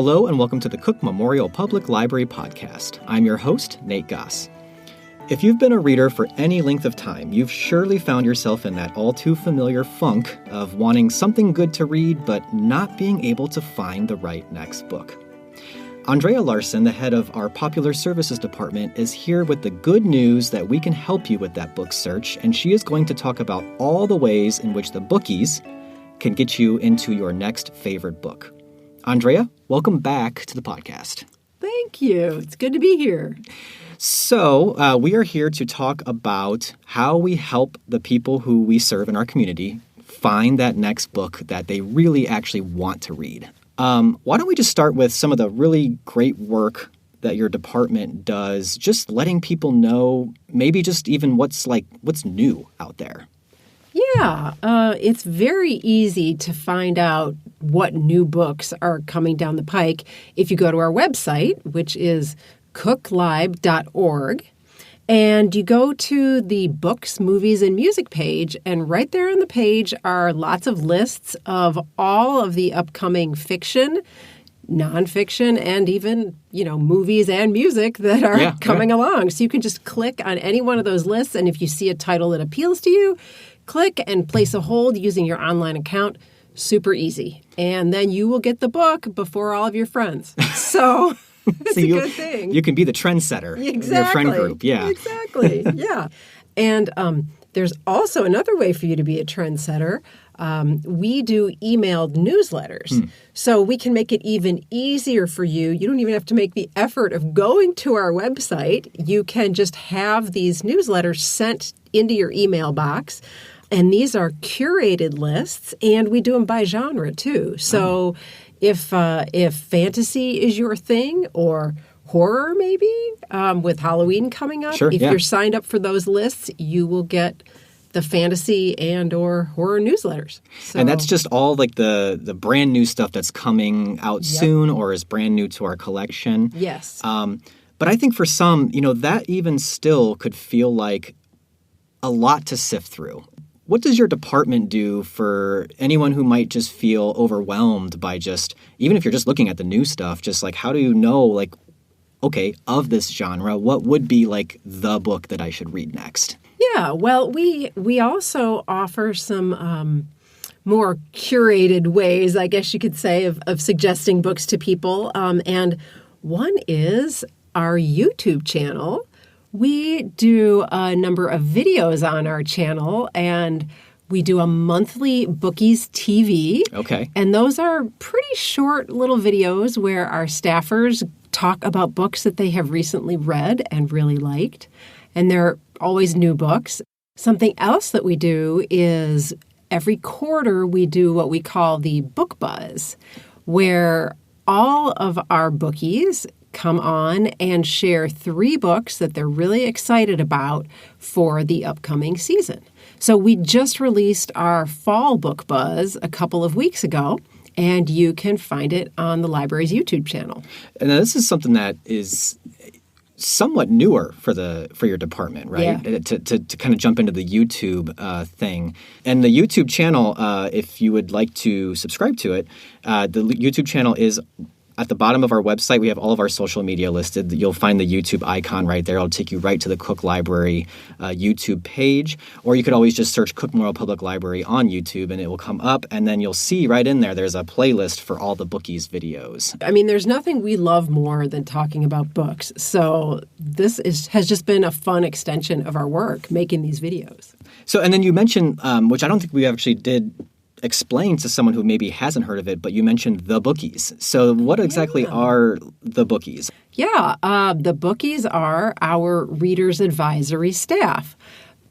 Hello and welcome to the Cook Memorial Public Library podcast. I'm your host, Nate Goss. If you've been a reader for any length of time, you've surely found yourself in that all too familiar funk of wanting something good to read but not being able to find the right next book. Andrea Larson, the head of our Popular Services Department, is here with the good news that we can help you with that book search, and she is going to talk about all the ways in which the bookies can get you into your next favorite book. Andrea, welcome back to the podcast. Thank you. It's good to be here. So we are here to talk about how we help the people who we serve in our community find that next book that they really actually want to read. Why don't we just start with some of the really great work that your department does, just letting people know maybe just even what's new out there. Yeah, it's very easy to find out what new books are coming down the pike if you go to our website, which is cooklib.org, and you go to the Books, Movies, and Music page, and right there on the page are lots of lists of all of the upcoming fiction, nonfiction, and even, movies and music that are coming along. So you can just click on any one of those lists, and if you see a title that appeals to you, click and place a hold using your online account. Super easy. And then you will get the book before all of your friends. So it's a good thing. You can be the trendsetter in your friend group. Yeah. Exactly. Yeah. And there's also another way for you to be a trendsetter. We do emailed newsletters. So we can make it even easier for you. You don't even have to make the effort of going to our website. You can just have these newsletters sent into your email box. And these are curated lists, and we do them by genre, too. So if fantasy is your thing, or horror maybe, with Halloween coming up, if you're signed up for those lists, you will get the fantasy and or horror newsletters. So, and that's just all like the brand new stuff that's coming out soon or is brand new to our collection. Yes. But I think for some, that even still could feel like a lot to sift through. What does your department do for anyone who might just feel overwhelmed by even if you're just looking at the new stuff, just like how do you know, okay, of this genre, what would be the book that I should read next? Yeah, well, we also offer some more curated ways, I guess you could say, of suggesting books to people. And one is our YouTube channel. We do a number of videos on our channel, and we do a monthly Bookies TV. Okay. And those are pretty short little videos where our staffers talk about books that they have recently read and really liked. And they're always new books. Something else that we do is every quarter we do what we call the Book Buzz, where all of our bookies come on and share 3 books that they're really excited about for the upcoming season. So we just released our Fall Book Buzz a couple of weeks ago, and you can find it on the library's YouTube channel. And this is something that is somewhat newer for your department, right? Yeah. To kind of jump into the YouTube thing. And the YouTube channel, if you would like to subscribe to it, the YouTube channel is at the bottom of our website. We have all of our social media listed. You'll find the YouTube icon right there. It'll take you right to the Cook Library YouTube page. Or you could always just search Cook Memorial Public Library on YouTube, and it will come up. And then you'll see right in there's a playlist for all the Bookies videos. I mean, there's nothing we love more than talking about books. So this has just been a fun extension of our work, making these videos. So, and then you mentioned, which I don't think we actually did explain to someone who maybe hasn't heard of it, but you mentioned the Bookies. So what exactly are the Bookies? Yeah, the Bookies are our Reader's Advisory staff.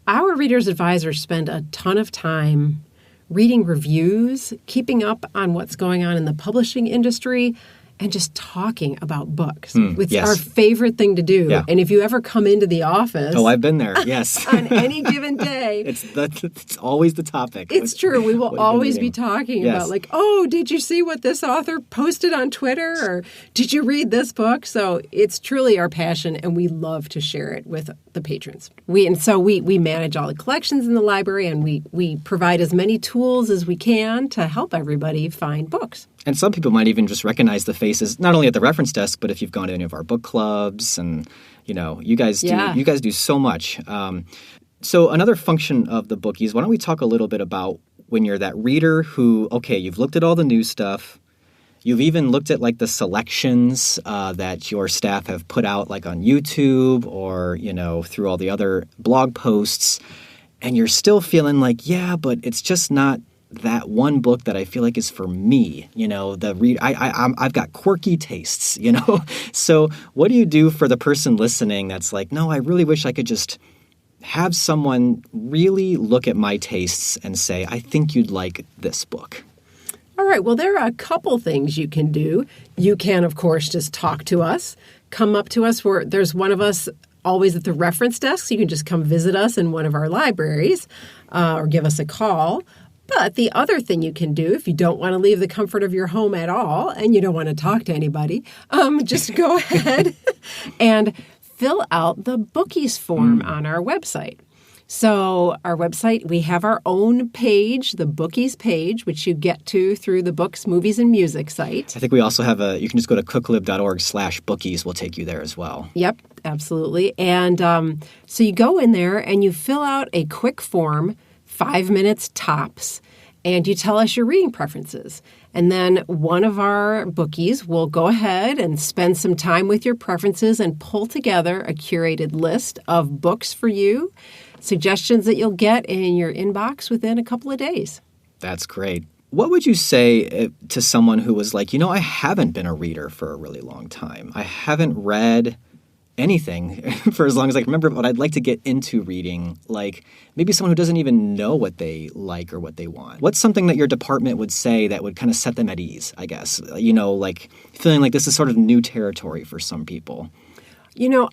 Our Reader's Advisors spend a ton of time reading reviews, keeping up on what's going on in the publishing industry, and just talking about books. It's our favorite thing to do. Yeah. And if you ever come into the office... Oh, I've been there, yes. on any given day... It's always the topic. It's true. We will always be talking about did you see what this author posted on Twitter? Or did you read this book? So it's truly our passion, and we love to share it with the patrons. We manage all the collections in the library, and we provide as many tools as we can to help everybody find books. And some people might even just recognize the faces, not only at the reference desk, but if you've gone to any of our book clubs, and you guys do so much. So another function of the bookies, why don't we talk a little bit about when you're that reader who, okay, you've looked at all the new stuff, you've even looked at like the selections that your staff have put out like on YouTube or, through all the other blog posts, and you're still feeling like, yeah, but it's just not that one book that I feel like is for me. I've got quirky tastes, So what do you do for the person listening that's like, no, I really wish I could just have someone really look at my tastes and say, I think you'd like this book? All right. Well, there are a couple things you can do. You can, of course, just talk to us, come up to us. There's one of us always at the reference desk, so you can just come visit us in one of our libraries or give us a call. But the other thing you can do, if you don't want to leave the comfort of your home at all and you don't want to talk to anybody, just go ahead and fill out the bookies form on our website. So our website, we have our own page, the bookies page, which you get to through the books, movies, and music site. I think we also have you can just go to cooklib.org/bookies. We'll take you there as well. Yep, absolutely. And so you go in there and you fill out a quick form, 5 minutes tops, and you tell us your reading preferences. And then one of our bookies will go ahead and spend some time with your preferences and pull together a curated list of books for you, suggestions that you'll get in your inbox within a couple of days. That's great. What would you say to someone who was like, I haven't been a reader for a really long time. I haven't read anything for as long as I can remember, but I'd like to get into reading, like maybe someone who doesn't even know what they like or what they want. What's something that your department would say that would kind of set them at ease, I guess? Like feeling like this is sort of new territory for some people.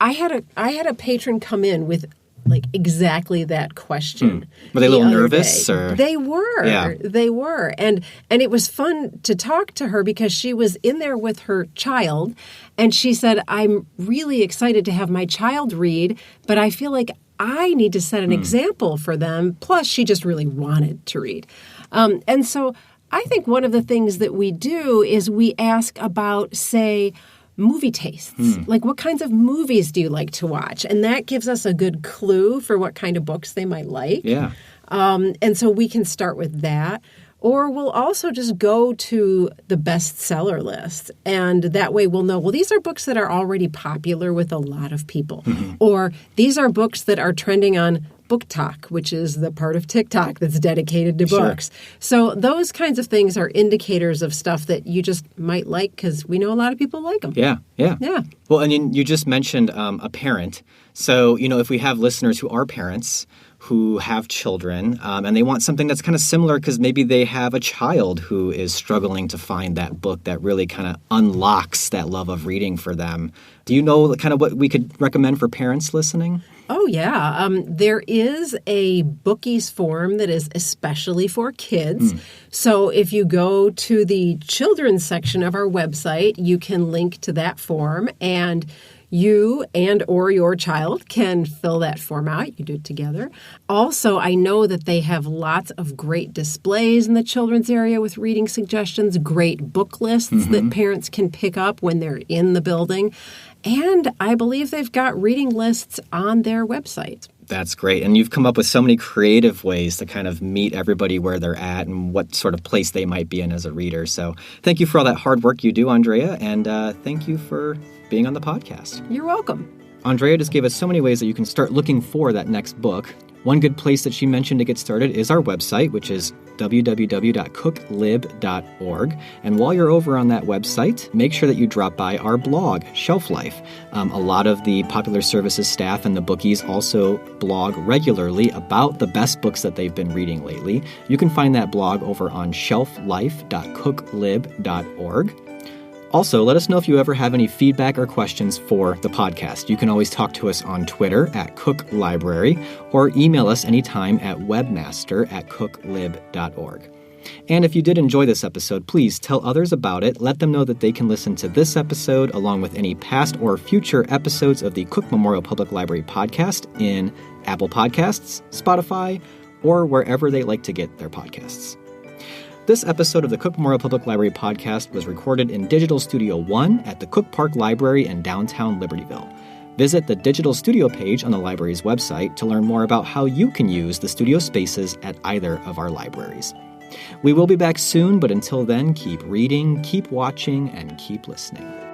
I had a patron come in with like exactly that question. Were they a little nervous? Or? They were. Yeah. They were. And it was fun to talk to her because she was in there with her child and she said, I'm really excited to have my child read, but I feel like I need to set an example for them. Plus, she just really wanted to read. And so I think one of the things that we do is we ask about, say, movie tastes. Like, what kinds of movies do you like to watch? And that gives us a good clue for what kind of books they might like. Yeah. And so we can start with that. Or we'll also just go to the bestseller list. And that way we'll know, well, these are books that are already popular with a lot of people. Or these are books that are trending on BookTok, which is the part of TikTok that's dedicated to books. So those kinds of things are indicators of stuff that you just might like because we know a lot of people like them. Yeah. Well, and you just mentioned a parent. So, if we have listeners who are parents who have children and they want something that's kind of similar because maybe they have a child who is struggling to find that book that really kind of unlocks that love of reading for them. Do you know kind of what we could recommend for parents listening? Oh, yeah. There is a bookies form that is especially for kids. So if you go to the children's section of our website, you can link to that form and you and or your child can fill that form out. You do it together. Also, I know that they have lots of great displays in the children's area with reading suggestions, great book lists that parents can pick up when they're in the building. And I believe they've got reading lists on their website. That's great. And you've come up with so many creative ways to kind of meet everybody where they're at and what sort of place they might be in as a reader. So thank you for all that hard work you do, Andrea. And thank you for being on the podcast. You're welcome. Andrea just gave us so many ways that you can start looking for that next book. One good place that she mentioned to get started is our website, which is www.cooklib.org. And while you're over on that website, make sure that you drop by our blog, Shelf Life. A lot of the Popular Services staff and the bookies also blog regularly about the best books that they've been reading lately. You can find that blog over on shelflife.cooklib.org. Also, let us know if you ever have any feedback or questions for the podcast. You can always talk to us on Twitter @CookLibrary or email us anytime at webmaster@cooklib.org. And if you did enjoy this episode, please tell others about it. Let them know that they can listen to this episode along with any past or future episodes of the Cook Memorial Public Library podcast in Apple Podcasts, Spotify, or wherever they like to get their podcasts. This episode of the Cook Memorial Public Library podcast was recorded in Digital Studio 1 at the Cook Park Library in downtown Libertyville. Visit the Digital Studio page on the library's website to learn more about how you can use the studio spaces at either of our libraries. We will be back soon, but until then, keep reading, keep watching, and keep listening.